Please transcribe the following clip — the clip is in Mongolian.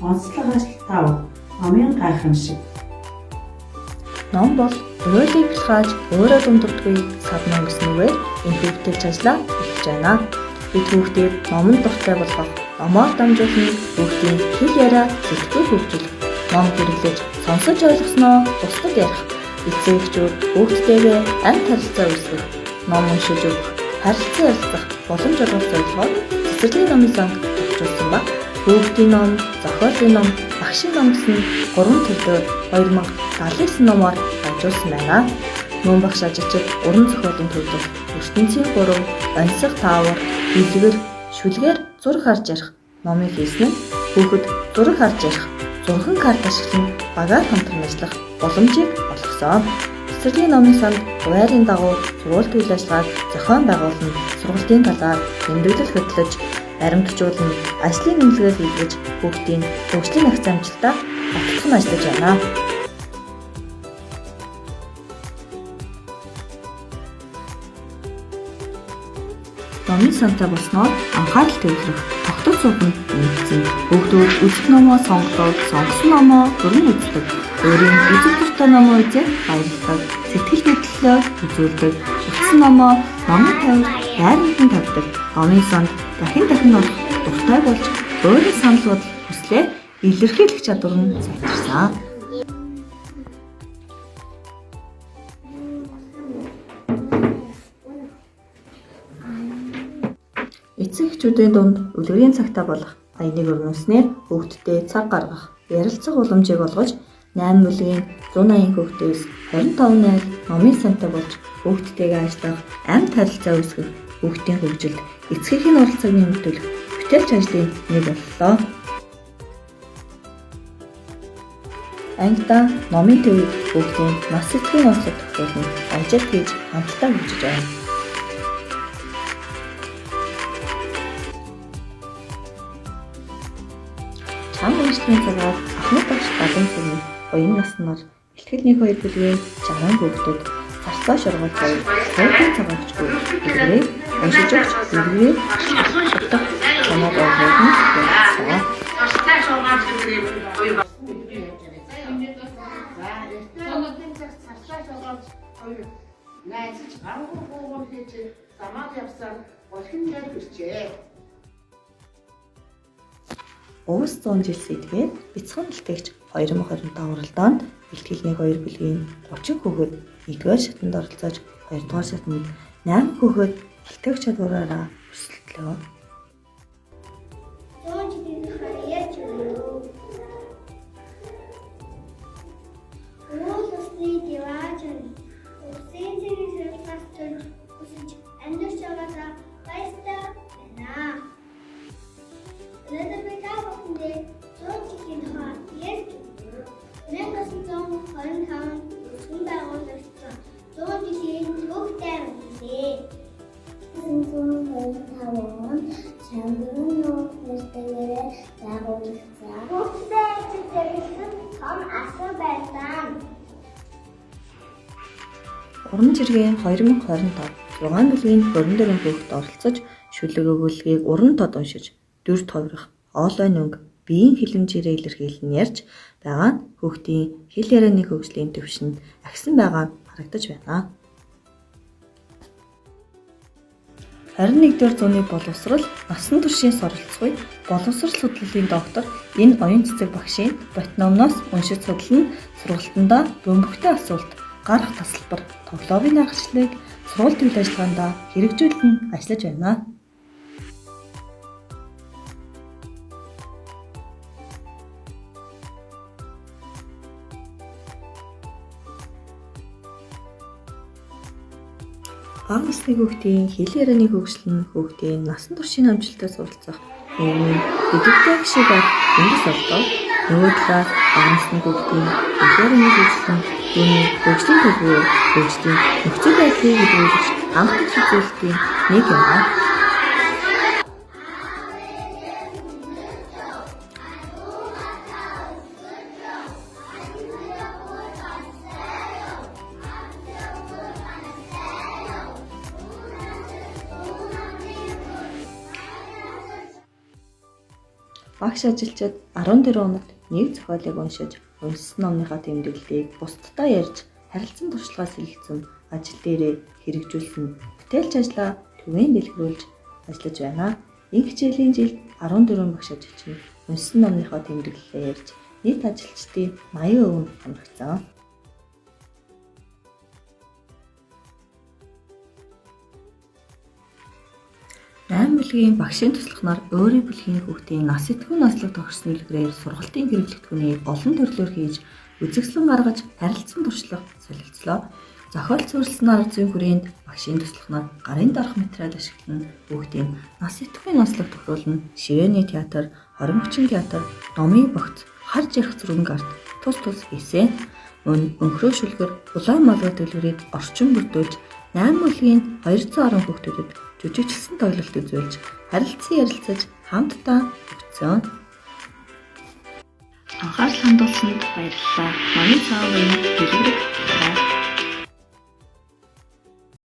Онцлог ажил 5. Номын гайхамшиг. Ном бол өрөөлийг бэлхааж өөрөө дунддаггүй савна гэснээр энэ хүүхдэлж ажиллаа эхэлж байна. Бид хүүхдийг номонд дуртай болгох, номоор дамжуулан хүүхдийн хэл яриа сэтгэл хөгжүүлэх, ном хэрэглэж сонсож ойлгосноо бусдад ярих, эцэгчүүд хүүхдтэйгээ амт харилцаа үүсгэх, ном уншиж өгөх, харилцан ярилцах боломж олгох зорилгоор цэцэрлэгийн номын санг төвчүүлсэн ба хүүхдийн ном, зохиолын ном, багшийн ном гэсэн 3 төрлөөр 2079 номоор дамжуулсан байна. Мөн багш ажилчид уран зохиолын төвлөрөх, ертөнцийн 3, онцлог таавар, дэлгэр, шүлгээр зураг харж ярих номыг хийсэн нь хүүхэд зураг харж ярих, зурхан карт ашиглан багаар хамтран ажиллах боломжийг олгосон. Цэцэрлэгийн номын санд хуваарийн дагуу сургууль үйл ажиллагааг зохион байгуулан сургуулийн талаар тэмдэглэл хөтлөж, баримтжуулан, ажлын үнэлгээ хийлгэж хүүхдийн хөгжлийн агц амжилтаа батлах нь ажиллаж байна. Номын сантай болсноор анхаарал төвлөрөх, тогтвол сууганд нэмэгдсэн. Хүүхдүүд үзэх номоо сонгоод, сонгосон номоо бүрэн үздэг. Өөрийн үзэх дуртай номоо үзэх баярлдаг. Сэтгэл хөдлөлөө үзүүлдэг. Утсан номоо номын тавьж байранд тавьдаг. Номын санд дахин олох дуртай болж өөрийн санал бодол хүслээ илэрхийлэх чадвар нь сайтарсан. Эцэгчүүдийн дунд үлгэрийн цагтаа болох аяныг өрнүүлснээр хүүхдтэй цаг гаргах, ярилцах уламжийг олгож 8 бүлгийн 180 хүүхдээс 25 найр номын сантай болж хүүхдтэйгээ ажиллах, амт харилцаа үүсгэх, хүүхдийн хөгжилд эцгийн оролцоог нэмэгдүүлэх бүтээлч ажлын нэг боллоо. Ангидаа номын төвийг хүүхдийн нас сэтгэлийн онцлог тогтоолн ажил хийж хамтдаа хөгжиж байна. Чам уншлагын цагаар ахмад багш гадам сумын оюун наснаар бэлтгэл 1-2 бүлгийн 60 хүүхдүүд зарцаа шургуулж байв. Суугийн цагаагчгүй бүлгийг уншиж өгч бүлгийг шатах чамаг олгоно гэсэн. Зарцаа шургуулж бүлгийг оюун найзч гаргуу гуйгуун хийж замаар явсаар олхин дээр хүрчээ. Уус 100 жил сэдвээр бяцхан дэлтэгч 2025 уралдаанд бэлтгэл 1-2 бүлгийн 30 хүүхэд 1-р шатанд оролцож 2-р шатанд 8 хүүхэд бэлтгэх чадвараараа өрсөлдлөө. Уран жиргэн 2025 6 бүлгийн 24 хүүхэд оролцож шүлэг өгүүлгийг уран тод уншиж, дүр товрох, хоолой нүнг, биеийн хилэмжээрээ илэрхийлэн ярьж байгаа нь хүүхдийн хэл ярианы хөгжлийн түвшинд агсан байгаа нь харагдаж байна. 21-р зууны боловсрал насан туршийн суралцгүй боловсрал судлалын доктор энэ оюун цэцэг багшийн ботномноос уншиж судлан сургалтандаа бөмбөгтэй асуулт, гарах тасалбар, тоглоомын аргачлалыг сургууль үйл ажиллагаанд хэрэгжүүлэн ажиллаж байна. Бага насны хүүхдийн хэл ярианы хөгжил нь хүүхдийн насан туршийн амжилтад суралцах нийгмийн идэвхтэй гишүүд байх үндэс болдог. Нөгөө талаас бага насны хүүхдийн хэл ярианы хөгжил нь түүний хөгжлийн төлөвөө хөгжлийн нөхцөл байдлыг илрүүлж хамтдаа хөгжүүлэлтийн нэг юм. Багш ажилчид 14 хоногт нэг зохиолыг уншиж, уншсан номныхаа тэмдэглэлийг бусдад ярьж, харилцан туршлагаа сэлэлцэн ажил дээрээ хэрэгжүүлсэн бүтээлч ажлаа түгээн дэлгэрүүлж ажиллаж байна. Энэ хичээлийн жилд 14 багш ажилч нь уншсан номныхоо тэмдэглэлээ ярьж, нийт ажилчдын 80% нь хамрагдсан. Бүлгийн багшийн туслахнаар өөрийн бүлгийн хүүхдийн нас идэвхтэй наслаг тохирсон үлгэрээр сургалтын хэрэглэгдэхүүнийг олон төрлөөр хийж, үзэгслэн гаргаж, харилцан туршлага солилцлоо. Зохиол суурилсан арга зүйн хүрээнд багшийн туслахнаар гарын дарах материал ашиглан хүүхдийн нас идэвхтэй наслаг тохируулна. Шивэний театр, хорин хүчин театр, номын богц, харж ярих зургийн арт, тус эссе, өнхрөө шүлгэр, улаан малгай дэлгэрийг орчин бүрдүүлж 8 бүлгийн 210 хүүхдүүдэд жүжигчилсан тоглолт үзүүлж, харилцан ярилцаж, хамтдаа өгсөн. Анхаарал хандуулсанд баярлалаа. Манай цаавын